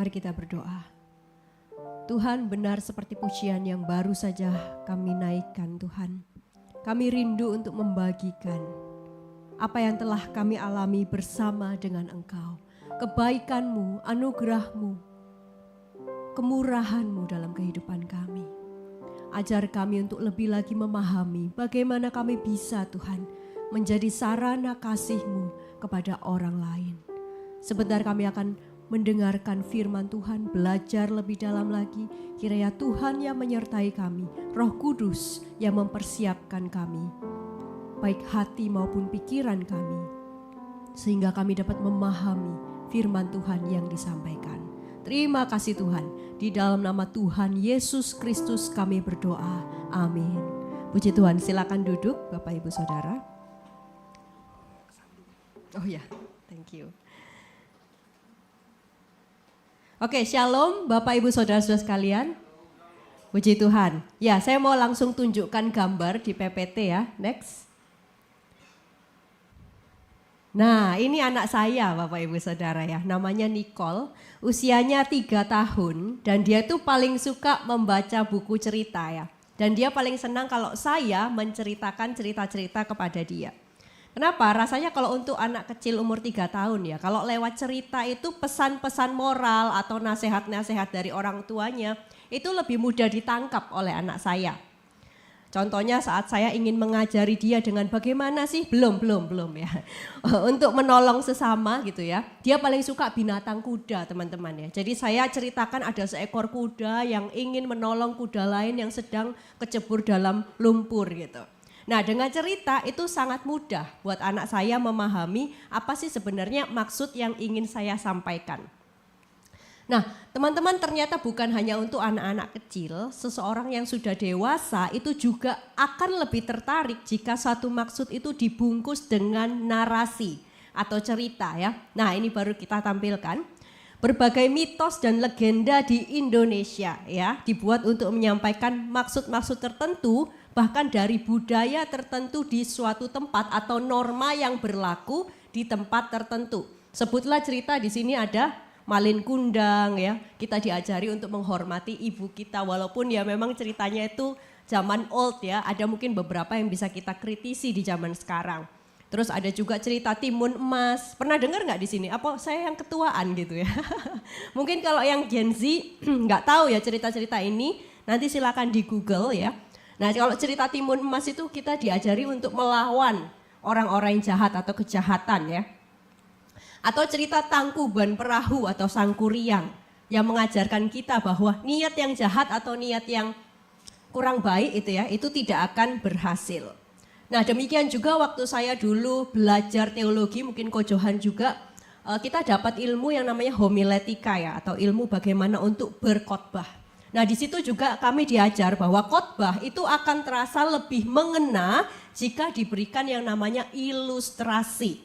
Mari kita berdoa. Tuhan, benar seperti pujian yang baru saja kami naikkan Tuhan. Kami rindu untuk membagikan apa yang telah kami alami bersama dengan Engkau. Kebaikan-Mu, anugerah-Mu, kemurahan-Mu dalam kehidupan kami. Ajar kami untuk lebih lagi memahami bagaimana kami bisa Tuhan menjadi sarana kasih-Mu kepada orang lain. Sebentar kami akan mendengarkan firman Tuhan, belajar lebih dalam lagi. Kiranya Tuhan yang menyertai kami, Roh Kudus yang mempersiapkan kami, baik hati maupun pikiran kami, sehingga kami dapat memahami firman Tuhan yang disampaikan. Terima kasih Tuhan, di dalam nama Tuhan Yesus Kristus kami berdoa, amin. Puji Tuhan, silakan duduk Bapak Ibu Saudara. Oh ya, thank you. Oke, shalom Bapak Ibu Saudara-saudara sekalian. Puji Tuhan. Ya, saya mau langsung tunjukkan gambar di PPT ya. Next. Nah, ini anak saya Bapak Ibu Saudara ya. Namanya Nicole. Usianya 3 tahun dan dia tuh paling suka membaca buku cerita ya. Dan dia paling senang kalau saya menceritakan cerita-cerita kepada dia. Kenapa? Rasanya kalau untuk anak kecil umur 3 tahun ya, kalau lewat cerita itu pesan-pesan moral atau nasihat-nasihat dari orang tuanya itu lebih mudah ditangkap oleh anak saya. Contohnya saat saya ingin mengajari dia dengan bagaimana sih, belum ya, untuk menolong sesama gitu ya. Dia paling suka binatang kuda teman-teman ya. Jadi saya ceritakan ada seekor kuda yang ingin menolong kuda lain yang sedang kecebur dalam lumpur gitu. Nah, dengan cerita itu sangat mudah buat anak saya memahami apa sih sebenarnya maksud yang ingin saya sampaikan. Nah, teman-teman ternyata bukan hanya untuk anak-anak kecil, seseorang yang sudah dewasa itu juga akan lebih tertarik jika satu maksud itu dibungkus dengan narasi atau cerita ya. Nah, ini baru kita tampilkan. Berbagai mitos dan legenda di Indonesia ya dibuat untuk menyampaikan maksud-maksud tertentu, bahkan dari budaya tertentu di suatu tempat atau norma yang berlaku di tempat tertentu. Sebutlah cerita di sini ada Malin Kundang ya. Kita diajari untuk menghormati ibu kita walaupun ya memang ceritanya itu zaman old ya. Ada mungkin beberapa yang bisa kita kritisi di zaman sekarang. Terus ada juga cerita Timun Emas. Pernah dengar nggak di sini? Apa saya yang ketuaan gitu ya? Mungkin kalau yang Gen Z nggak tahu ya cerita-cerita ini. Nanti silakan di Google ya. Nah kalau cerita Timun Emas itu kita diajari untuk melawan orang-orang yang jahat atau kejahatan ya. Atau cerita Tangkuban Perahu atau Sangkuriang yang mengajarkan kita bahwa niat yang jahat atau niat yang kurang baik itu ya, itu tidak akan berhasil. Nah demikian juga waktu saya dulu belajar teologi, mungkin Ko Johan juga, kita dapat ilmu yang namanya homiletika ya, atau ilmu bagaimana untuk berkhotbah. Nah di situ juga kami diajar bahwa khotbah itu akan terasa lebih mengena jika diberikan yang namanya ilustrasi.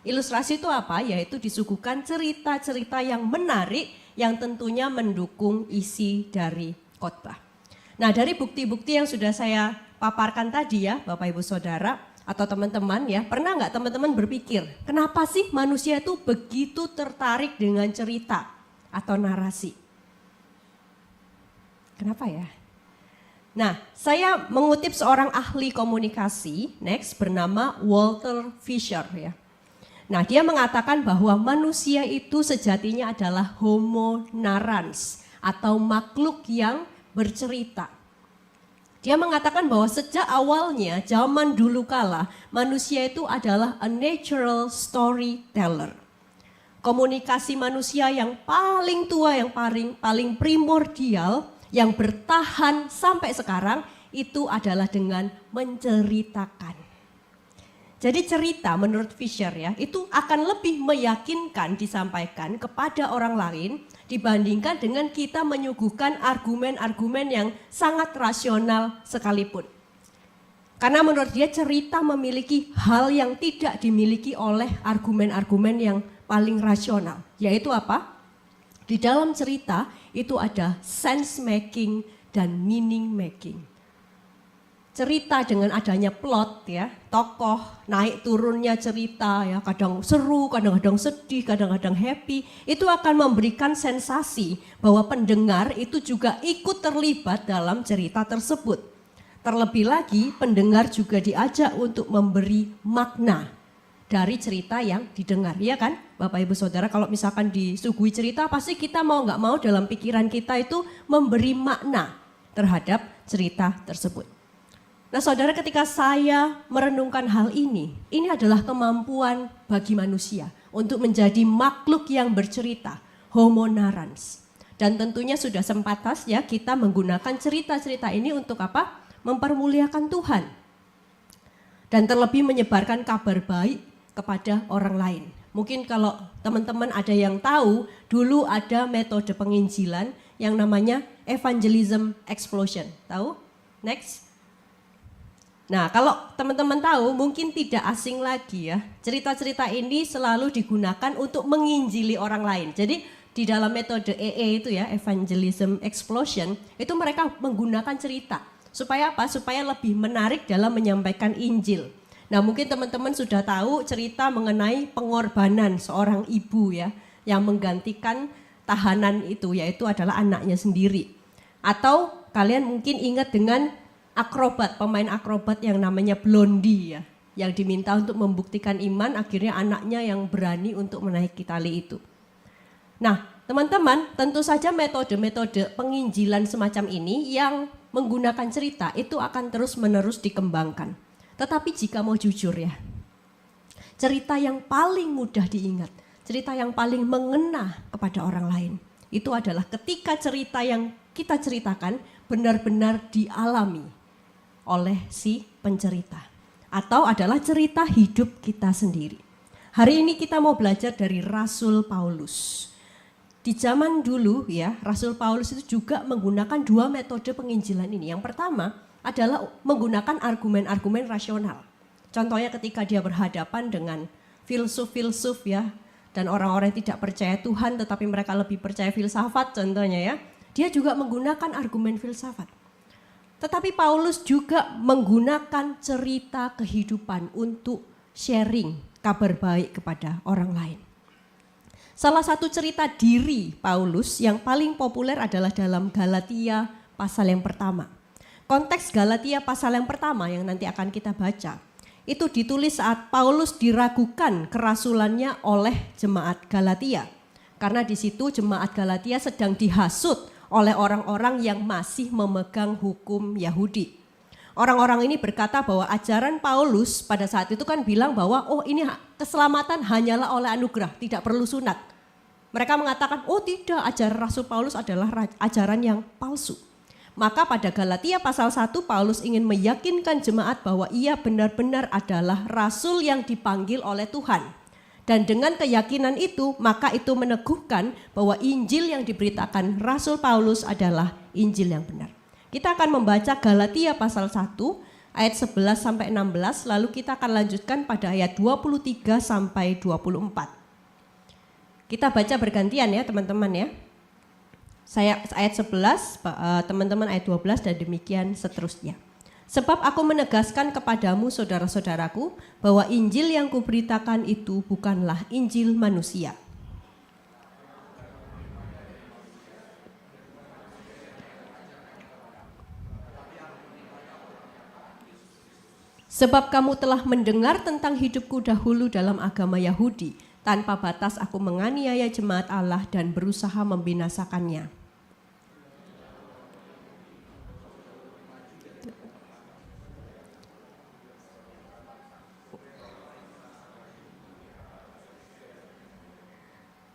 Ilustrasi itu apa? Yaitu disuguhkan cerita-cerita yang menarik yang tentunya mendukung isi dari khotbah. Nah dari bukti-bukti yang sudah saya paparkan tadi ya Bapak Ibu Saudara atau teman-teman ya, pernah nggak teman-teman berpikir kenapa sih manusia itu begitu tertarik dengan cerita atau narasi? Kenapa ya? Nah, saya mengutip seorang ahli komunikasi, next, bernama Walter Fisher ya. Nah, dia mengatakan bahwa manusia itu sejatinya adalah homo narrans atau makhluk yang bercerita. Dia mengatakan bahwa sejak awalnya, zaman dulu kala, manusia itu adalah a natural storyteller. Komunikasi manusia yang paling tua, yang paling primordial, yang bertahan sampai sekarang itu adalah dengan menceritakan. Jadi cerita menurut Fisher ya itu akan lebih meyakinkan disampaikan kepada orang lain dibandingkan dengan kita menyuguhkan argumen-argumen yang sangat rasional sekalipun. Karena menurut dia cerita memiliki hal yang tidak dimiliki oleh argumen-argumen yang paling rasional. Yaitu apa? Di dalam cerita itu ada sense making dan meaning making. cerita dengan adanya plot ya, tokoh naik turunnya cerita ya, kadang seru, kadang-kadang sedih, kadang-kadang happy, itu akan memberikan sensasi bahwa pendengar itu juga ikut terlibat dalam cerita tersebut. Terlebih lagi pendengar juga diajak untuk memberi makna dari cerita yang didengar, ya kan Bapak Ibu Saudara? Kalau misalkan disuguhi cerita pasti kita mau nggak mau dalam pikiran kita itu memberi makna terhadap cerita tersebut. Nah saudara, ketika saya merenungkan hal ini adalah kemampuan bagi manusia untuk menjadi makhluk yang bercerita, homo narrans. Dan tentunya sudah sempatas ya kita menggunakan cerita-cerita ini untuk apa? Mempermuliakan Tuhan. Dan terlebih menyebarkan kabar baik kepada orang lain. Mungkin kalau teman-teman ada yang tahu, dulu ada metode penginjilan yang namanya evangelism explosion. Tahu? Next. Nah, kalau teman-teman tahu mungkin tidak asing lagi ya. Cerita-cerita ini selalu digunakan untuk menginjili orang lain. Jadi di dalam metode EE itu ya, evangelism explosion, itu mereka menggunakan cerita. Supaya apa? Supaya lebih menarik dalam menyampaikan Injil. Nah, mungkin teman-teman sudah tahu cerita mengenai pengorbanan seorang ibu ya, yang menggantikan tahanan itu, yaitu adalah anaknya sendiri. Atau kalian mungkin ingat dengan akrobat, pemain akrobat yang namanya Blondie ya, yang diminta untuk membuktikan iman, akhirnya anaknya yang berani untuk menaiki tali itu. Nah teman-teman, tentu saja metode-metode penginjilan semacam ini yang menggunakan cerita itu akan terus-menerus dikembangkan. Tetapi jika mau jujur ya, cerita yang paling mudah diingat, cerita yang paling mengena kepada orang lain, itu adalah ketika cerita yang kita ceritakan benar-benar dialami oleh si pencerita, atau adalah cerita hidup kita sendiri. Hari ini kita mau belajar dari Rasul Paulus. Di zaman dulu ya, Rasul Paulus itu juga menggunakan dua metode penginjilan ini. Yang pertama adalah menggunakan argumen-argumen rasional. Contohnya ketika dia berhadapan dengan filsuf-filsuf ya, dan orang-orang yang tidak percaya Tuhan tetapi mereka lebih percaya filsafat contohnya ya, dia juga menggunakan argumen filsafat. Tetapi Paulus juga menggunakan cerita kehidupan untuk sharing kabar baik kepada orang lain. Salah satu cerita diri Paulus yang paling populer adalah dalam Galatia pasal yang pertama. Konteks Galatia pasal yang pertama yang nanti akan kita baca, itu ditulis saat Paulus diragukan kerasulannya oleh jemaat Galatia. Karena di situ jemaat Galatia sedang dihasut oleh orang-orang yang masih memegang hukum Yahudi. Orang-orang ini berkata bahwa ajaran Paulus pada saat itu kan bilang bahwa oh ini keselamatan hanyalah oleh anugerah, tidak perlu sunat. Mereka mengatakan oh tidak, ajaran Rasul Paulus adalah ajaran yang palsu. Maka pada Galatia pasal 1 Paulus ingin meyakinkan jemaat bahwa ia benar-benar adalah rasul yang dipanggil oleh Tuhan. Dan dengan keyakinan itu, maka itu meneguhkan bahwa Injil yang diberitakan Rasul Paulus adalah Injil yang benar. Kita akan membaca Galatia pasal 1 ayat 11 sampai 16, lalu kita akan lanjutkan pada ayat 23 sampai 24. Kita baca bergantian ya teman-teman ya. Saya ayat 11, teman-teman ayat 12 dan demikian seterusnya. Sebab aku menegaskan kepadamu saudara-saudaraku bahwa Injil yang kuberitakan itu bukanlah Injil manusia. Sebab kamu telah mendengar tentang hidupku dahulu dalam agama Yahudi. Tanpa batas aku menganiaya jemaat Allah dan berusaha membinasakannya.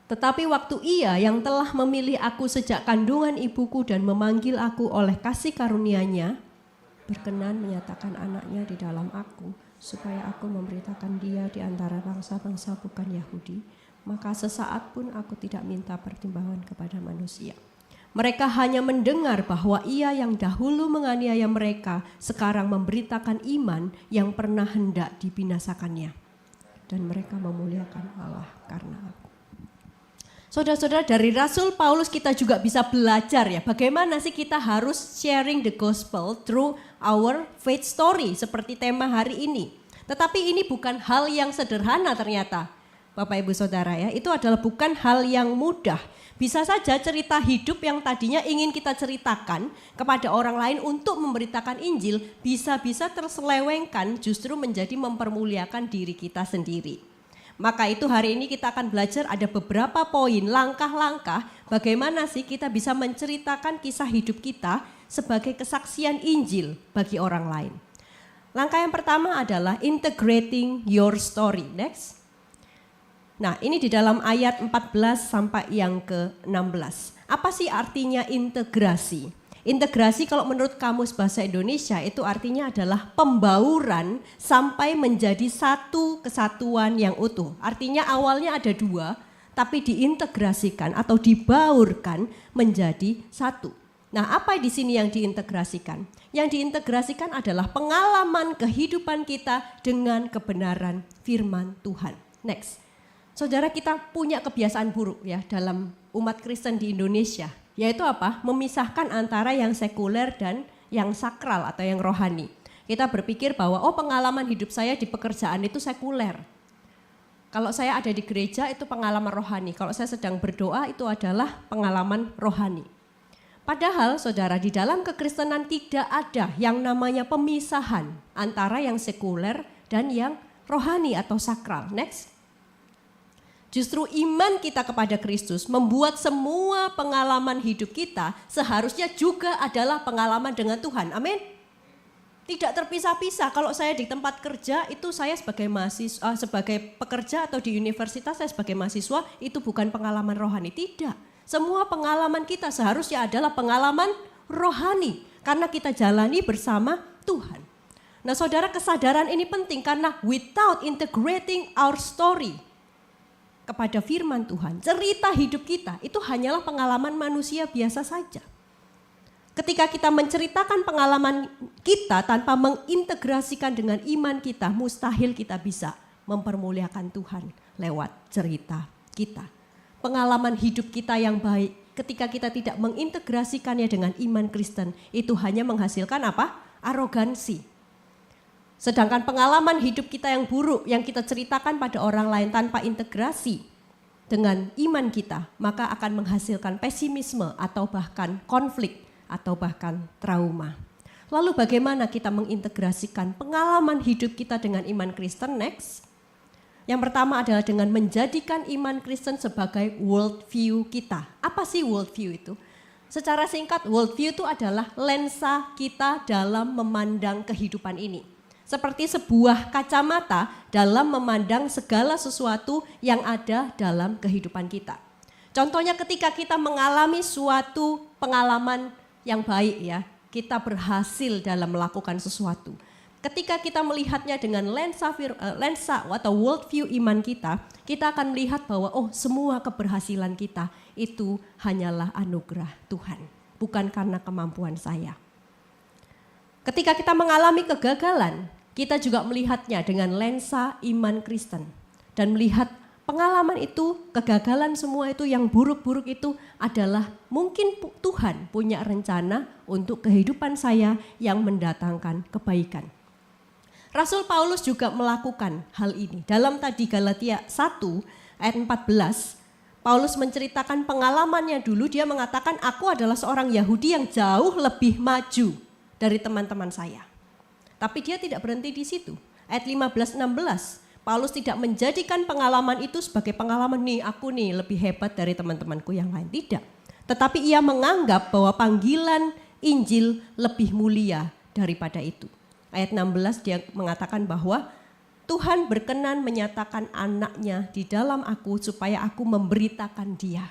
Tetapi waktu ia yang telah memilih aku sejak kandungan ibuku dan memanggil aku oleh kasih karunia-Nya, berkenan menyatakan anaknya di dalam aku, supaya aku memberitakan dia di antara bangsa-bangsa bukan Yahudi, maka sesaat pun aku tidak minta pertimbangan kepada manusia. Mereka hanya mendengar bahwa ia yang dahulu menganiaya mereka, sekarang memberitakan iman yang pernah hendak dibinasakannya. Dan mereka memuliakan Allah karena aku. Saudara-saudara, dari Rasul Paulus kita juga bisa belajar ya, bagaimana sih kita harus sharing the gospel through our faith story seperti tema hari ini. Tetapi ini bukan hal yang sederhana ternyata, Bapak Ibu Saudara ya, itu adalah bukan hal yang mudah. Bisa saja cerita hidup yang tadinya ingin kita ceritakan kepada orang lain untuk memberitakan Injil, bisa-bisa terselewengkan justru menjadi mempermuliakan diri kita sendiri. Maka itu hari ini kita akan belajar ada beberapa poin, langkah-langkah bagaimana sih kita bisa menceritakan kisah hidup kita sebagai kesaksian Injil bagi orang lain. Langkah yang pertama adalah integrating your story. Next. Nah, ini di dalam ayat 14 sampai yang ke-16. Apa sih artinya integrasi? Integrasi kalau menurut Kamus Bahasa Indonesia itu artinya adalah pembauran sampai menjadi satu kesatuan yang utuh. Artinya awalnya ada dua, tapi diintegrasikan atau dibaurkan menjadi satu. Nah, apa di sini yang diintegrasikan? Yang diintegrasikan adalah pengalaman kehidupan kita dengan kebenaran firman Tuhan. Next. Saudara, kita punya kebiasaan buruk ya dalam umat Kristen di Indonesia. Yaitu apa? Memisahkan antara yang sekuler dan yang sakral atau yang rohani. Kita berpikir bahwa pengalaman hidup saya di pekerjaan itu sekuler. Kalau saya ada di gereja itu pengalaman rohani. Kalau saya sedang berdoa itu adalah pengalaman rohani. Padahal saudara, di dalam kekristenan tidak ada yang namanya pemisahan antara yang sekuler dan yang rohani atau sakral. Next. Justru iman kita kepada Kristus membuat semua pengalaman hidup kita seharusnya juga adalah pengalaman dengan Tuhan. Amin. Tidak terpisah-pisah. Kalau saya di tempat kerja itu saya sebagai mahasiswa, sebagai pekerja atau di universitas saya sebagai mahasiswa itu bukan pengalaman rohani. Tidak. Semua pengalaman kita seharusnya adalah pengalaman rohani karena kita jalani bersama Tuhan. Nah, saudara, kesadaran ini penting karena without integrating our story kepada firman Tuhan, cerita hidup kita itu hanyalah pengalaman manusia biasa saja. Ketika kita menceritakan pengalaman kita tanpa mengintegrasikan dengan iman kita, mustahil kita bisa mempermuliakan Tuhan lewat cerita kita. Pengalaman hidup kita yang baik, ketika kita tidak mengintegrasikannya dengan iman Kristen, itu hanya menghasilkan apa? Arogansi. Sedangkan pengalaman hidup kita yang buruk yang kita ceritakan pada orang lain tanpa integrasi dengan iman kita, maka akan menghasilkan pesimisme atau bahkan konflik atau bahkan trauma. Lalu bagaimana kita mengintegrasikan pengalaman hidup kita dengan iman Kristen? Next. Yang pertama adalah dengan menjadikan iman Kristen sebagai worldview kita. Apa sih worldview itu? Secara singkat, worldview itu adalah lensa kita dalam memandang kehidupan ini. Seperti sebuah kacamata dalam memandang segala sesuatu yang ada dalam kehidupan kita. Contohnya ketika kita mengalami suatu pengalaman yang baik ya, kita berhasil dalam melakukan sesuatu. Ketika kita melihatnya dengan lensa atau worldview iman kita, kita akan melihat bahwa semua keberhasilan kita itu hanyalah anugerah Tuhan, bukan karena kemampuan saya. Ketika kita mengalami kegagalan, kita juga melihatnya dengan lensa iman Kristen. Dan melihat pengalaman itu, kegagalan semua itu, yang buruk-buruk itu adalah mungkin Tuhan punya rencana untuk kehidupan saya yang mendatangkan kebaikan. Rasul Paulus juga melakukan hal ini. Dalam tadi Galatia 1 ayat 14, Paulus menceritakan pengalamannya dulu. Dia mengatakan, aku adalah seorang Yahudi yang jauh lebih maju dari teman-teman saya. Tapi dia tidak berhenti di situ. Ayat 15-16, Paulus tidak menjadikan pengalaman itu sebagai pengalaman aku lebih hebat dari teman-temanku yang lain. Tidak. Tetapi ia menganggap bahwa panggilan Injil lebih mulia daripada itu. Ayat 16 dia mengatakan bahwa Tuhan berkenan menyatakan anaknya di dalam aku supaya aku memberitakan dia.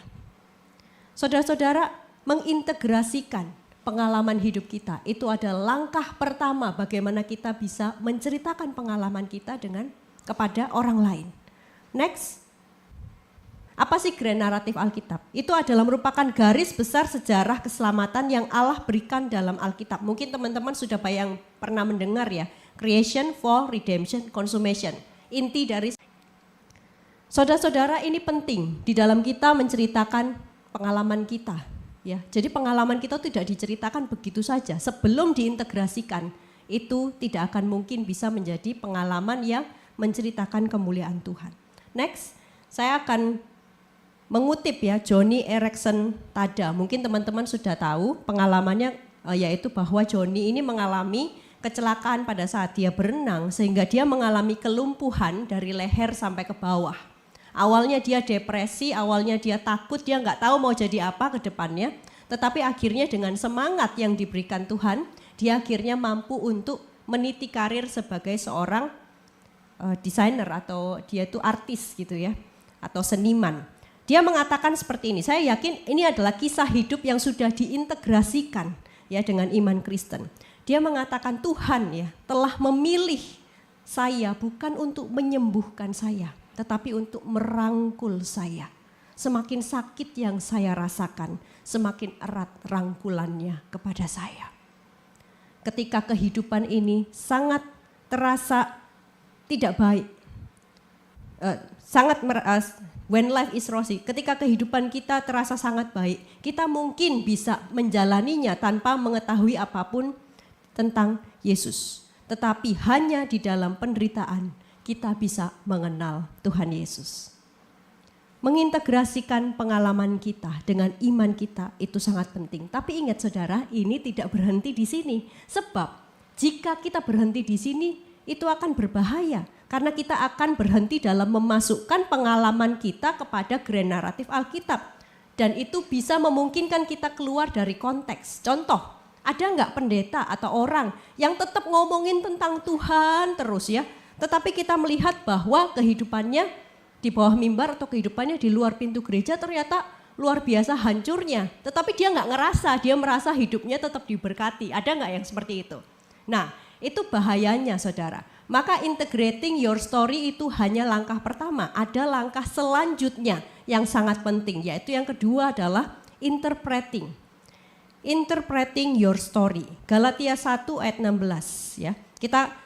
Saudara-saudara, mengintegrasikan pengalaman hidup kita itu adalah langkah pertama bagaimana kita bisa menceritakan pengalaman kita kepada orang lain. Next. Apa sih grand naratif Alkitab? Itu adalah merupakan garis besar sejarah keselamatan yang Allah berikan dalam Alkitab. Mungkin teman-teman sudah pernah mendengar ya, creation, fall, redemption, consummation. Inti dari Saudara-saudara, ini penting di dalam kita menceritakan pengalaman kita. Ya, jadi pengalaman kita tidak diceritakan begitu saja. Sebelum diintegrasikan, itu tidak akan mungkin bisa menjadi pengalaman yang menceritakan kemuliaan Tuhan. Next, saya akan mengutip ya Joni Eareckson Tada. Mungkin teman-teman sudah tahu pengalamannya, yaitu bahwa Joni ini mengalami kecelakaan pada saat dia berenang sehingga dia mengalami kelumpuhan dari leher sampai ke bawah. Awalnya dia depresi, awalnya dia takut, dia nggak tahu mau jadi apa ke depannya. Tetapi akhirnya dengan semangat yang diberikan Tuhan, dia akhirnya mampu untuk meniti karir sebagai seorang desainer atau dia itu artis gitu ya, atau seniman. Dia mengatakan seperti ini, saya yakin ini adalah kisah hidup yang sudah diintegrasikan ya dengan iman Kristen. Dia mengatakan Tuhan ya telah memilih saya bukan untuk menyembuhkan saya, tetapi untuk merangkul saya. Semakin sakit yang saya rasakan, semakin erat rangkulannya kepada saya. Ketika kehidupan ini sangat terasa tidak baik, when life is rosy, ketika kehidupan kita terasa sangat baik, kita mungkin bisa menjalaninya tanpa mengetahui apapun tentang Yesus. Tetapi hanya di dalam penderitaan kita bisa mengenal Tuhan Yesus. Mengintegrasikan pengalaman kita dengan iman kita itu sangat penting. Tapi ingat saudara, ini tidak berhenti di sini. Sebab jika kita berhenti di sini, itu akan berbahaya. Karena kita akan berhenti dalam memasukkan pengalaman kita kepada grand naratif Alkitab. Dan itu bisa memungkinkan kita keluar dari konteks. Contoh, ada nggak pendeta atau orang yang tetap ngomongin tentang Tuhan terus ya. Tetapi kita melihat bahwa kehidupannya di bawah mimbar atau kehidupannya di luar pintu gereja ternyata luar biasa hancurnya. Tetapi dia nggak ngerasa, dia merasa hidupnya tetap diberkati. Ada nggak yang seperti itu? Nah, itu bahayanya saudara. Maka integrating your story itu hanya langkah pertama. Ada langkah selanjutnya yang sangat penting, yaitu yang kedua adalah interpreting. Interpreting your story. Galatia 1 ayat 16 ya. Kita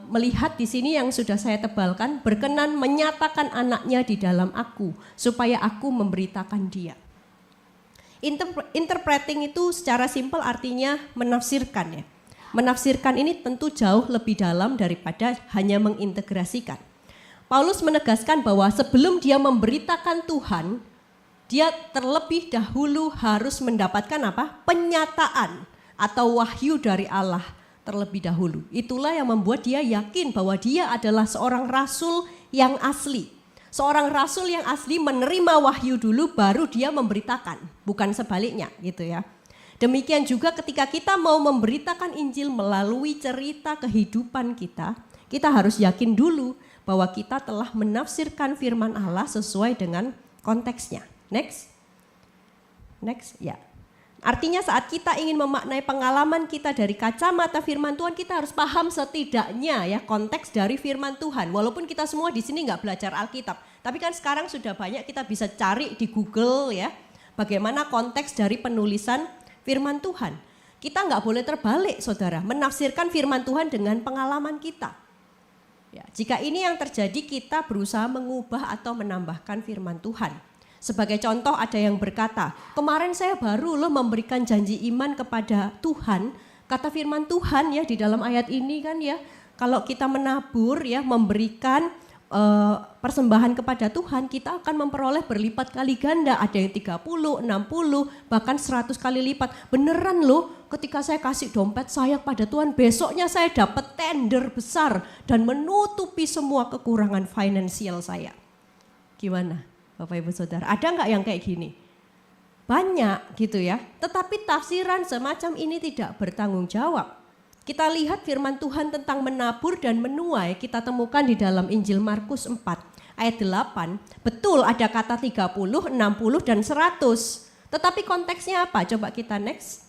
melihat di sini yang sudah saya tebalkan, berkenan menyatakan anaknya di dalam aku supaya aku memberitakan dia. Interpreting itu secara simpel artinya menafsirkan ya. Menafsirkan ini tentu jauh lebih dalam daripada hanya mengintegrasikan. Paulus menegaskan bahwa sebelum dia memberitakan Tuhan, dia terlebih dahulu harus mendapatkan apa? Penyataan atau wahyu dari Allah terlebih dahulu. Itulah yang membuat dia yakin bahwa dia adalah seorang rasul yang asli. Seorang rasul yang asli menerima wahyu dulu baru dia memberitakan, bukan sebaliknya gitu ya. Demikian juga ketika kita mau memberitakan Injil melalui cerita kehidupan kita, kita harus yakin dulu bahwa kita telah menafsirkan firman Allah sesuai dengan konteksnya. Next ya. Artinya saat kita ingin memaknai pengalaman kita dari kacamata firman Tuhan, kita harus paham setidaknya ya konteks dari firman Tuhan. Walaupun kita semua di sini nggak belajar Alkitab, tapi kan sekarang sudah banyak kita bisa cari di Google ya, bagaimana konteks dari penulisan firman Tuhan. Kita nggak boleh terbalik saudara, menafsirkan firman Tuhan dengan pengalaman kita. Ya, jika ini yang terjadi, kita berusaha mengubah atau menambahkan firman Tuhan. Sebagai contoh ada yang berkata, kemarin saya baru loh memberikan janji iman kepada Tuhan. Kata firman Tuhan ya di dalam ayat ini kan ya, kalau kita menabur ya, memberikan persembahan kepada Tuhan, kita akan memperoleh berlipat kali ganda. Ada yang 30, 60, bahkan 100 kali lipat. Beneran loh, ketika saya kasih dompet saya pada Tuhan, besoknya saya dapat tender besar dan menutupi semua kekurangan finansial saya. Gimana Bapak Ibu Saudara? Ada nggak yang kayak gini? Banyak gitu ya. Tetapi tafsiran semacam ini tidak bertanggung jawab. Kita lihat firman Tuhan tentang menabur dan menuai kita temukan di dalam Injil Markus 4 ayat 8. Betul ada kata 30, 60 dan 100. Tetapi konteksnya apa? Coba kita next.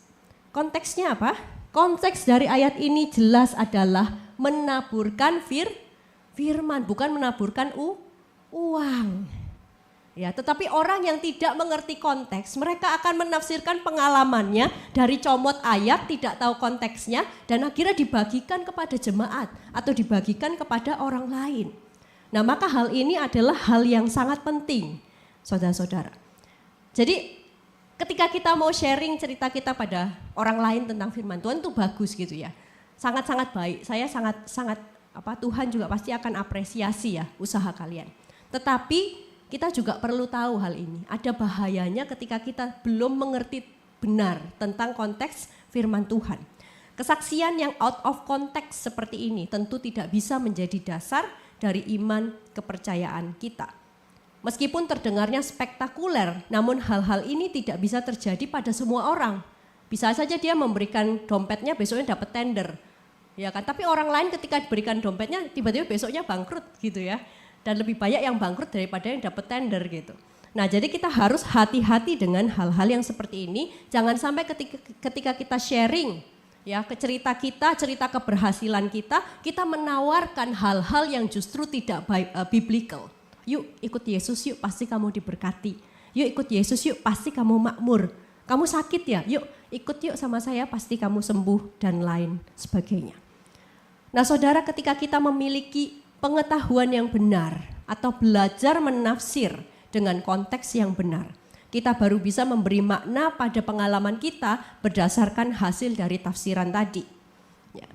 Konteksnya apa? Konteks dari ayat ini jelas adalah menaburkan firman, bukan menaburkan uang. Ya, tetapi orang yang tidak mengerti konteks, mereka akan menafsirkan pengalamannya dari comot ayat, tidak tahu konteksnya, dan akhirnya dibagikan kepada jemaat atau dibagikan kepada orang lain. Nah, maka hal ini adalah hal yang sangat penting, saudara-saudara. Jadi ketika kita mau sharing cerita kita pada orang lain tentang firman Tuhan itu bagus gitu ya. Sangat-sangat baik. Saya sangat Tuhan juga pasti akan apresiasi ya usaha kalian. Tetapi kita juga perlu tahu hal ini. Ada bahayanya ketika kita belum mengerti benar tentang konteks firman Tuhan. Kesaksian yang out of context seperti ini tentu tidak bisa menjadi dasar dari iman kepercayaan kita. Meskipun terdengarnya spektakuler, namun hal-hal ini tidak bisa terjadi pada semua orang. Bisa saja dia memberikan dompetnya besoknya dapat tender. Ya kan? Tapi orang lain ketika diberikan dompetnya tiba-tiba besoknya bangkrut gitu ya. Dan lebih banyak yang bangkrut daripada yang dapat tender gitu. Nah, jadi kita harus hati-hati dengan hal-hal yang seperti ini. Jangan sampai ketika kita sharing ya ke cerita kita, cerita keberhasilan kita menawarkan hal-hal yang justru tidak biblical. Yuk ikut Yesus yuk, pasti kamu diberkati. Yuk ikut Yesus yuk, pasti kamu makmur. Kamu sakit ya, yuk ikut yuk sama saya, pasti kamu sembuh dan lain sebagainya. Nah, saudara, ketika kita memiliki pengetahuan yang benar atau belajar menafsir dengan konteks yang benar, kita baru bisa memberi makna pada pengalaman kita berdasarkan hasil dari tafsiran tadi. Ya.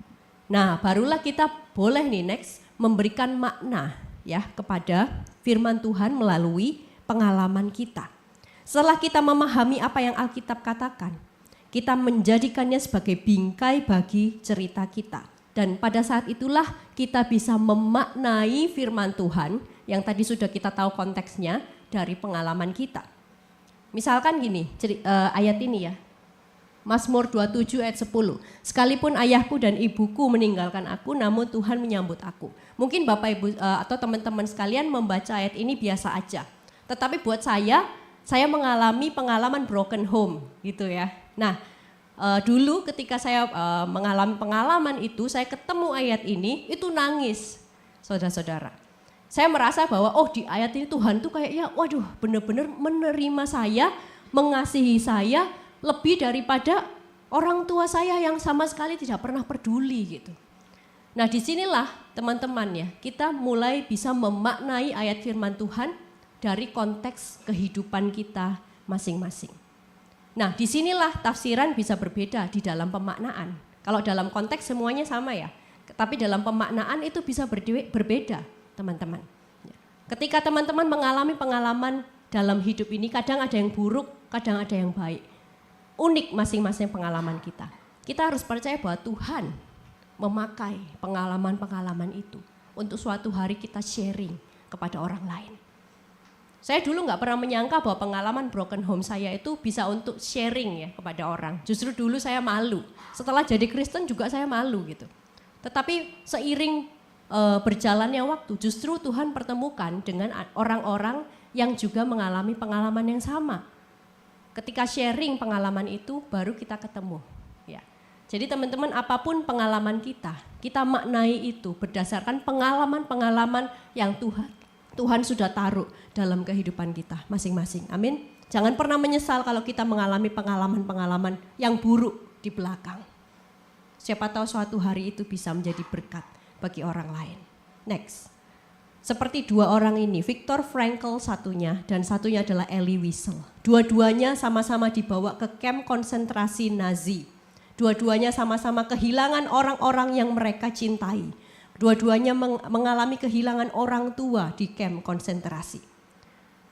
Nah, barulah kita boleh nih next memberikan makna ya kepada firman Tuhan melalui pengalaman kita. Setelah kita memahami apa yang Alkitab katakan, kita menjadikannya sebagai bingkai bagi cerita kita. Dan pada saat itulah kita bisa memaknai firman Tuhan yang tadi sudah kita tahu konteksnya dari pengalaman kita. Misalkan gini, ayat ini ya. Mazmur 27 ayat 10. Sekalipun ayahku dan ibuku meninggalkan aku, namun Tuhan menyambut aku. Mungkin Bapak Ibu atau teman-teman sekalian membaca ayat ini biasa aja. Tetapi buat saya mengalami pengalaman broken home gitu ya. Nah, dulu ketika saya mengalami pengalaman itu, saya ketemu ayat ini, itu nangis, saudara-saudara. Saya merasa bahwa di ayat ini Tuhan tuh kayaknya waduh benar-benar menerima saya, mengasihi saya lebih daripada orang tua saya yang sama sekali tidak pernah peduli gitu. Nah, disinilah teman-teman ya, kita mulai bisa memaknai ayat firman Tuhan dari konteks kehidupan kita masing-masing. Nah, disinilah tafsiran bisa berbeda di dalam pemaknaan. Kalau dalam konteks semuanya sama ya, tapi dalam pemaknaan itu bisa berbeda, teman-teman. Ketika teman-teman mengalami pengalaman dalam hidup ini, kadang ada yang buruk, kadang ada yang baik. Unik masing-masing pengalaman kita. Kita harus percaya bahwa Tuhan memakai pengalaman-pengalaman itu untuk suatu hari kita sharing kepada orang lain. Saya dulu nggak pernah menyangka bahwa pengalaman broken home saya itu bisa untuk sharing ya kepada orang. Justru dulu saya malu. Setelah jadi Kristen juga saya malu gitu. Tetapi seiring berjalannya waktu, justru Tuhan pertemukan dengan orang-orang yang juga mengalami pengalaman yang sama. Ketika sharing pengalaman itu, baru kita ketemu. Ya. Jadi teman-teman, apapun pengalaman kita maknai itu berdasarkan pengalaman-pengalaman yang Tuhan sudah taruh dalam kehidupan kita masing-masing. Amin. Jangan pernah menyesal kalau kita mengalami pengalaman-pengalaman yang buruk di belakang. Siapa tahu suatu hari itu bisa menjadi berkat bagi orang lain. Next. Seperti dua orang ini, Viktor Frankl satunya dan satunya adalah Elie Wiesel. Dua-duanya sama-sama dibawa ke kamp konsentrasi Nazi. Dua-duanya sama-sama kehilangan orang-orang yang mereka cintai. Dua-duanya mengalami kehilangan orang tua di kamp konsentrasi.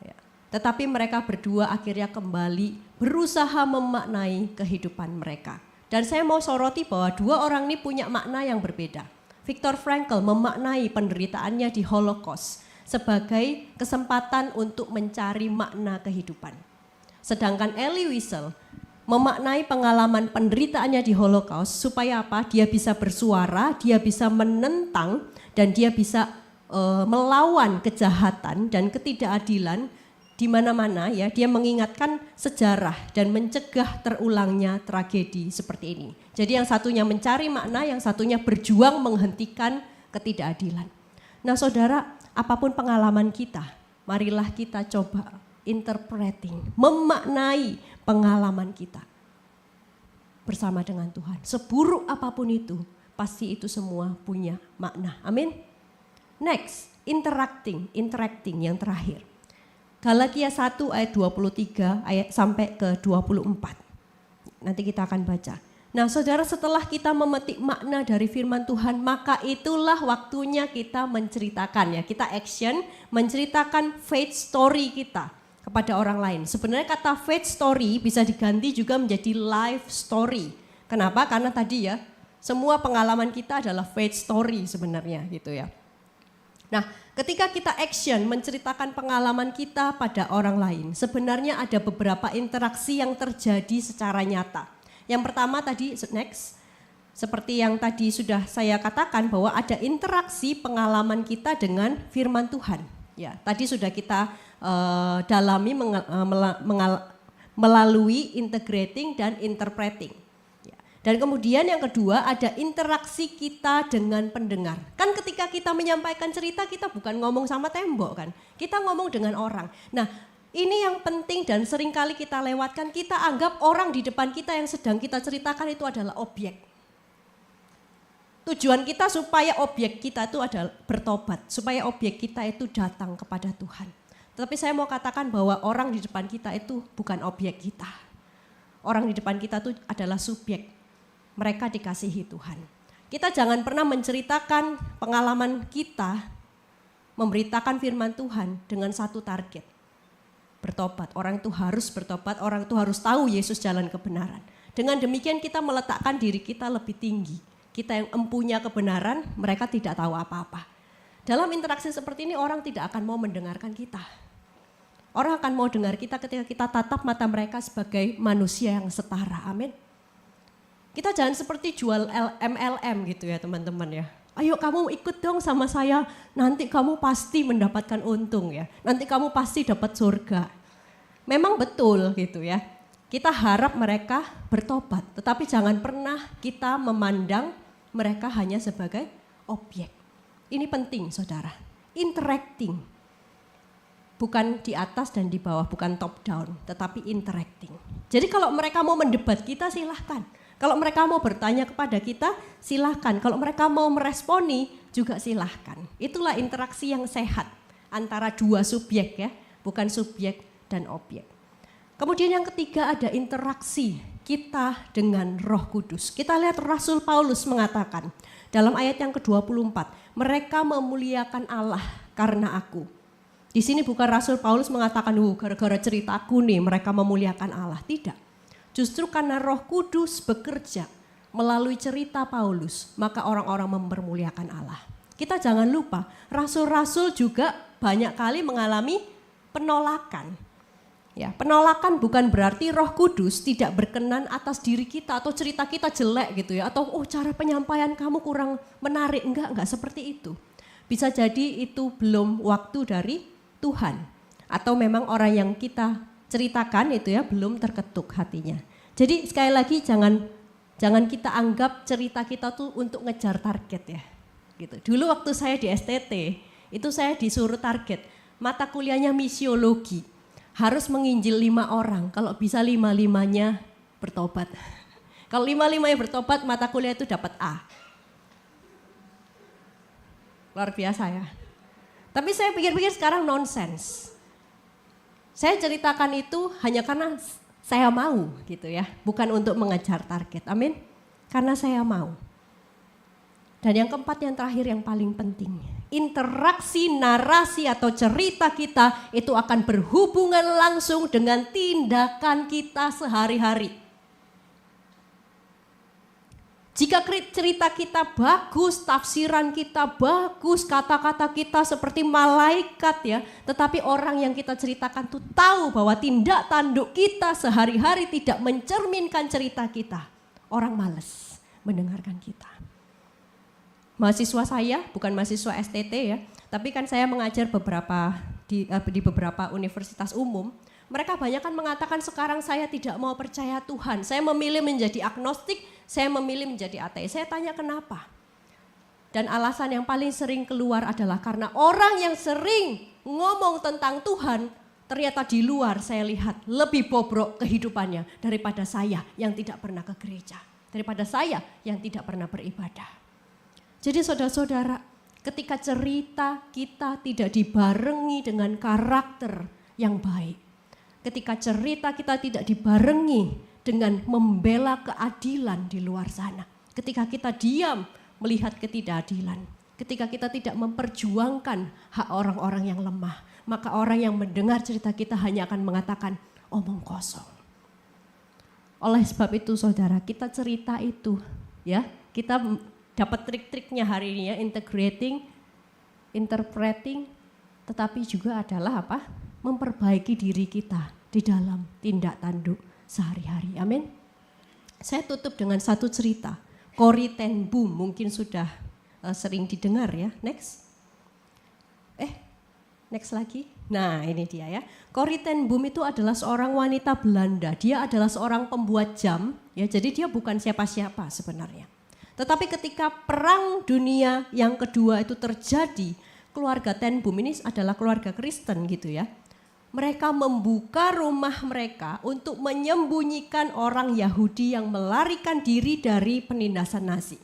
Ya. Tetapi mereka berdua akhirnya kembali berusaha memaknai kehidupan mereka. Dan saya mau soroti bahwa dua orang ini punya makna yang berbeda. Viktor Frankl memaknai penderitaannya di Holocaust sebagai kesempatan untuk mencari makna kehidupan. Sedangkan Elie Wiesel memaknai pengalaman penderitaannya di Holocaust supaya apa? Dia bisa bersuara, dia bisa menentang, dan dia bisa melawan kejahatan dan ketidakadilan di mana-mana ya. Dia mengingatkan sejarah dan mencegah terulangnya tragedi seperti ini. Jadi yang satunya mencari makna, yang satunya berjuang menghentikan ketidakadilan. Nah saudara, apapun pengalaman kita, marilah kita coba interpreting, memaknai pengalaman kita bersama dengan Tuhan. Seburuk apapun itu, pasti itu semua punya makna. Amin. Next, interacting yang terakhir. Galatia 1 ayat 23 ayat sampai ke 24. Nanti kita akan baca. Nah saudara, setelah kita memetik makna dari firman Tuhan, maka itulah waktunya kita menceritakan ya. Kita action, menceritakan faith story kita kepada orang lain. Sebenarnya kata faith story bisa diganti juga menjadi life story. Kenapa? Karena tadi ya, semua pengalaman kita adalah faith story sebenarnya gitu ya. Nah, ketika kita action menceritakan pengalaman kita pada orang lain, sebenarnya ada beberapa interaksi yang terjadi secara nyata. Yang pertama tadi, next, seperti yang tadi sudah saya katakan bahwa ada interaksi pengalaman kita dengan firman Tuhan. Ya, tadi sudah kita dalami melalui integrating dan interpreting. Dan kemudian yang kedua ada interaksi kita dengan pendengar. Kan ketika kita menyampaikan cerita kita bukan ngomong sama tembok kan. Kita ngomong dengan orang. Nah ini yang penting dan seringkali kita lewatkan. Kita anggap orang di depan kita yang sedang kita ceritakan itu adalah objek. Tujuan kita supaya objek kita itu adalah bertobat. Supaya objek kita itu datang kepada Tuhan. Tapi saya mau katakan bahwa orang di depan kita itu bukan objek kita. Orang di depan kita itu adalah subjek. Mereka dikasihi Tuhan. Kita jangan pernah menceritakan pengalaman kita, memberitakan firman Tuhan dengan satu target. Bertobat, orang itu harus bertobat, orang itu harus tahu Yesus jalan kebenaran. Dengan demikian kita meletakkan diri kita lebih tinggi. Kita yang empunya kebenaran, mereka tidak tahu apa-apa. Dalam interaksi seperti ini orang tidak akan mau mendengarkan kita. Orang akan mau dengar kita ketika kita tatap mata mereka sebagai manusia yang setara, amin. Kita jangan seperti jual MLM gitu ya teman-teman ya. Ayo kamu ikut dong sama saya, nanti kamu pasti mendapatkan untung ya. Nanti kamu pasti dapat surga. Memang betul gitu ya. Kita harap mereka bertobat, tetapi jangan pernah kita memandang mereka hanya sebagai objek. Ini penting saudara, interacting. Bukan di atas dan di bawah, bukan top down, tetapi interacting. Jadi kalau mereka mau mendebat kita silahkan. Kalau mereka mau bertanya kepada kita, silahkan. Kalau mereka mau meresponi, juga silahkan. Itulah interaksi yang sehat antara dua subjek ya, bukan subjek dan objek. Kemudian yang ketiga ada interaksi kita dengan Roh Kudus. Kita lihat Rasul Paulus mengatakan dalam ayat yang ke-24, mereka memuliakan Allah karena aku. Di sini bukan Rasul Paulus mengatakan, gara-gara ceritaku nih mereka memuliakan Allah. Tidak. Justru karena Roh Kudus bekerja melalui cerita Paulus, maka orang-orang mempermuliakan Allah. Kita jangan lupa, rasul-rasul juga banyak kali mengalami penolakan. Ya, penolakan bukan berarti Roh Kudus tidak berkenan atas diri kita atau cerita kita jelek gitu ya, atau cara penyampaian kamu kurang menarik, enggak seperti itu. Bisa jadi itu belum waktu dari Tuhan atau memang orang yang kita ceritakan itu ya belum terketuk hatinya. Jadi sekali lagi jangan kita anggap cerita kita tuh untuk ngejar target ya. Gitu. Dulu waktu saya di STT itu saya disuruh target mata kuliahnya misiologi. Harus menginjil 5 orang, kalau bisa 5-5-nya bertobat. Kalau 5-5-nya bertobat mata kuliah itu dapat A. Luar biasa ya. Tapi saya pikir-pikir sekarang nonsens. Saya ceritakan itu hanya karena saya mau gitu ya. Bukan untuk mengejar target, amin. Karena saya mau. Dan yang keempat yang terakhir yang paling penting. Interaksi, narasi atau cerita kita itu akan berhubungan langsung dengan tindakan kita sehari-hari. Jika cerita kita bagus, tafsiran kita bagus, kata-kata kita seperti malaikat ya. Tetapi orang yang kita ceritakan tuh tahu bahwa tindak tanduk kita sehari-hari tidak mencerminkan cerita kita. Orang malas mendengarkan kita. Mahasiswa saya, bukan mahasiswa STT ya. Tapi kan saya mengajar di beberapa universitas umum. Mereka banyak kan mengatakan sekarang saya tidak mau percaya Tuhan. Saya memilih menjadi agnostik, saya memilih menjadi ateis. Saya tanya kenapa? Dan alasan yang paling sering keluar adalah karena orang yang sering ngomong tentang Tuhan, ternyata di luar saya lihat lebih bobrok kehidupannya daripada saya yang tidak pernah ke gereja. Daripada saya yang tidak pernah beribadah. Jadi saudara-saudara, ketika cerita kita tidak dibarengi dengan karakter yang baik. Ketika cerita kita tidak dibarengi dengan membela keadilan di luar sana. Ketika kita diam melihat ketidakadilan. Ketika kita tidak memperjuangkan hak orang-orang yang lemah. Maka orang yang mendengar cerita kita hanya akan mengatakan omong kosong. Oleh sebab itu saudara, kita cerita itu ya, kita dapat trik-triknya hari ini ya, integrating, interpreting, tetapi juga adalah apa? Memperbaiki diri kita di dalam tindak tanduk sehari-hari. Amin. Saya tutup dengan satu cerita. Corrie ten Boom, mungkin sudah sering didengar ya. Next lagi. Nah ini dia ya. Corrie ten Boom itu adalah seorang wanita Belanda. Dia adalah seorang pembuat jam. Ya, jadi dia bukan siapa-siapa sebenarnya. Tetapi ketika Perang Dunia yang kedua itu terjadi, keluarga ten Boom ini adalah keluarga Kristen gitu ya. Mereka membuka rumah mereka untuk menyembunyikan orang Yahudi yang melarikan diri dari penindasan Nazi.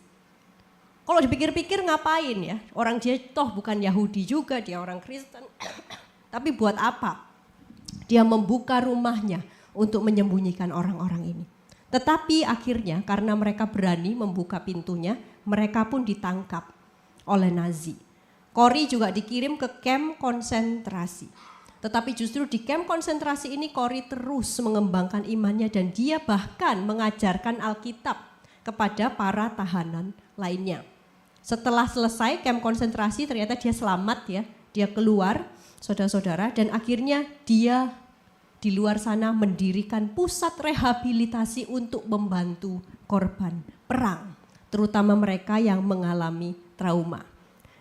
Kalau dipikir-pikir ngapain ya? Orang dia toh bukan Yahudi juga, dia orang Kristen. Tapi buat apa? Dia membuka rumahnya untuk menyembunyikan orang-orang ini. Tetapi akhirnya karena mereka berani membuka pintunya, mereka pun ditangkap oleh Nazi. Corrie juga dikirim ke kamp konsentrasi. Tetapi justru di kamp konsentrasi ini Corrie terus mengembangkan imannya dan dia bahkan mengajarkan Alkitab kepada para tahanan lainnya. Setelah selesai kamp konsentrasi ternyata dia selamat ya, dia keluar saudara-saudara dan akhirnya dia di luar sana mendirikan pusat rehabilitasi untuk membantu korban perang, terutama mereka yang mengalami trauma.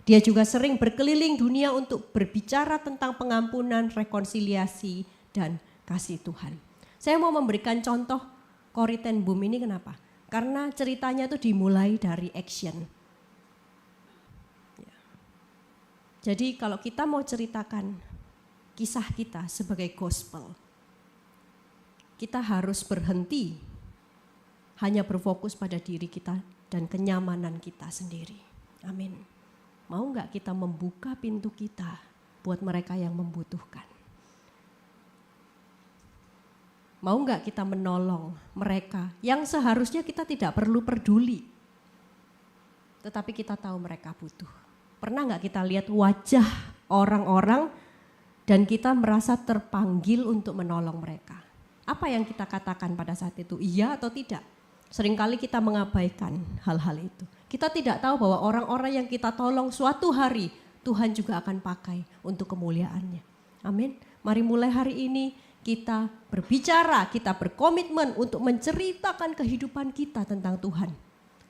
Dia juga sering berkeliling dunia untuk berbicara tentang pengampunan, rekonsiliasi, dan kasih Tuhan. Saya mau memberikan contoh Corrie ten Boom ini kenapa? Karena ceritanya itu dimulai dari action. Jadi kalau kita mau ceritakan kisah kita sebagai gospel, kita harus berhenti hanya berfokus pada diri kita dan kenyamanan kita sendiri. Amin. Mau nggak kita membuka pintu kita buat mereka yang membutuhkan? Mau nggak kita menolong mereka yang seharusnya kita tidak perlu peduli, tetapi kita tahu mereka butuh. Pernah nggak kita lihat wajah orang-orang dan kita merasa terpanggil untuk menolong mereka? Apa yang kita katakan pada saat itu? Iya atau tidak? Seringkali kita mengabaikan hal-hal itu. Kita tidak tahu bahwa orang-orang yang kita tolong suatu hari Tuhan juga akan pakai untuk kemuliaannya. Amin. Mari mulai hari ini kita berbicara, kita berkomitmen untuk menceritakan kehidupan kita tentang Tuhan.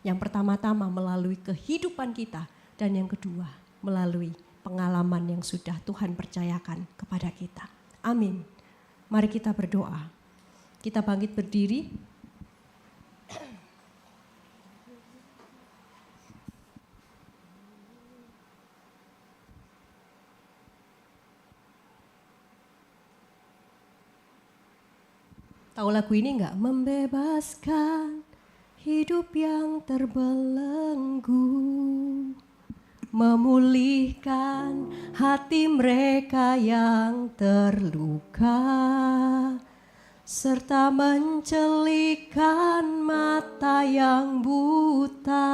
Yang pertama-tama melalui kehidupan kita dan yang kedua melalui pengalaman yang sudah Tuhan percayakan kepada kita. Amin. Mari kita berdoa. Kita bangkit berdiri. Tahu lagu ini enggak? Membebaskan hidup yang terbelenggu, memulihkan hati mereka yang terluka, serta mencelikan mata yang buta.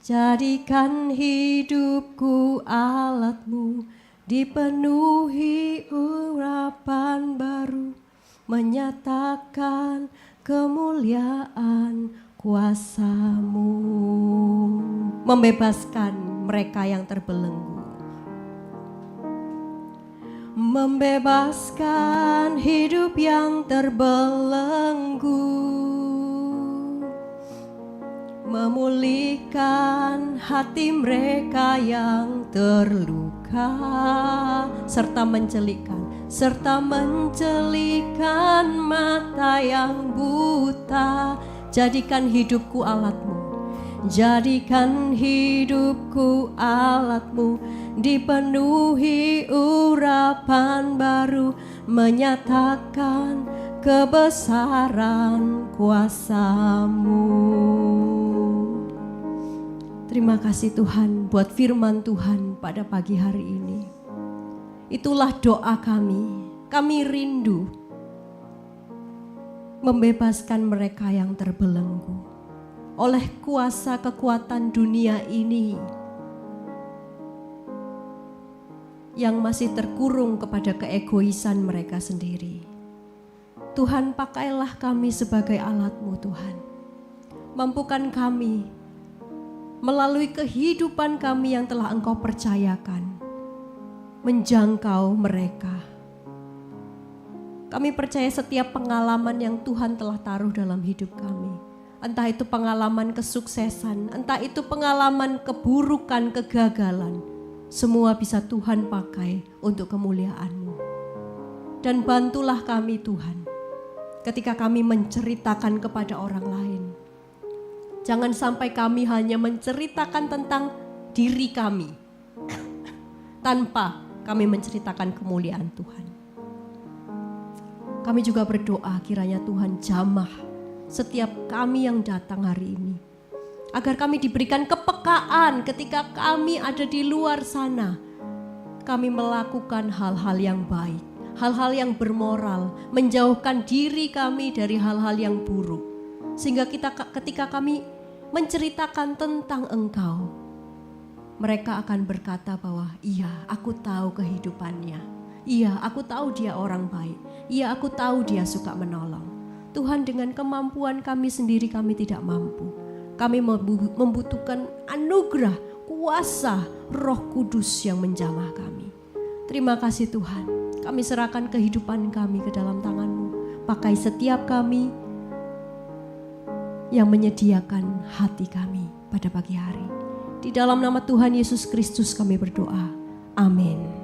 Jadikan hidupku alatmu, dipenuhi urapan baru, menyatakan kemuliaan kuasa-Mu. Membebaskan mereka yang terbelenggu. Membebaskan hidup yang terbelenggu, memulihkan hati mereka yang terluka, serta mencelikan mata yang buta. Jadikan hidupku alat-Mu, jadikan hidupku alat-Mu, dipenuhi urapan baru, menyatakan kebesaran kuasa-Mu. Terima kasih Tuhan buat firman Tuhan pada pagi hari ini. Itulah doa kami. Kami rindu membebaskan mereka yang terbelenggu oleh kuasa kekuatan dunia ini yang masih terkurung kepada keegoisan mereka sendiri. Tuhan, pakailah kami sebagai alat-Mu Tuhan. Mampukan kami melalui kehidupan kami yang telah Engkau percayakan menjangkau mereka. Kami percaya setiap pengalaman yang Tuhan telah taruh dalam hidup kami, entah itu pengalaman kesuksesan, entah itu pengalaman keburukan, kegagalan, semua bisa Tuhan pakai untuk kemuliaan-Mu. Dan bantulah kami Tuhan, ketika kami menceritakan kepada orang lain. Jangan sampai kami hanya menceritakan tentang diri kami, tanpa kami menceritakan kemuliaan Tuhan. Kami juga berdoa kiranya Tuhan jamah setiap kami yang datang hari ini. Agar kami diberikan kepekaan ketika kami ada di luar sana. Kami melakukan hal-hal yang baik, hal-hal yang bermoral, menjauhkan diri kami dari hal-hal yang buruk. Sehingga ketika kami menceritakan tentang Engkau, mereka akan berkata bahwa iya, aku tahu kehidupannya. Iya, aku tahu dia orang baik. Iya, aku tahu dia suka menolong. Tuhan, dengan kemampuan kami sendiri kami tidak mampu. Kami membutuhkan anugerah, kuasa Roh Kudus yang menjamah kami. Terima kasih Tuhan. Kami serahkan kehidupan kami ke dalam tangan-Mu. Pakai setiap kami yang menyediakan hati kami pada pagi hari. Di dalam nama Tuhan Yesus Kristus kami berdoa. Amin.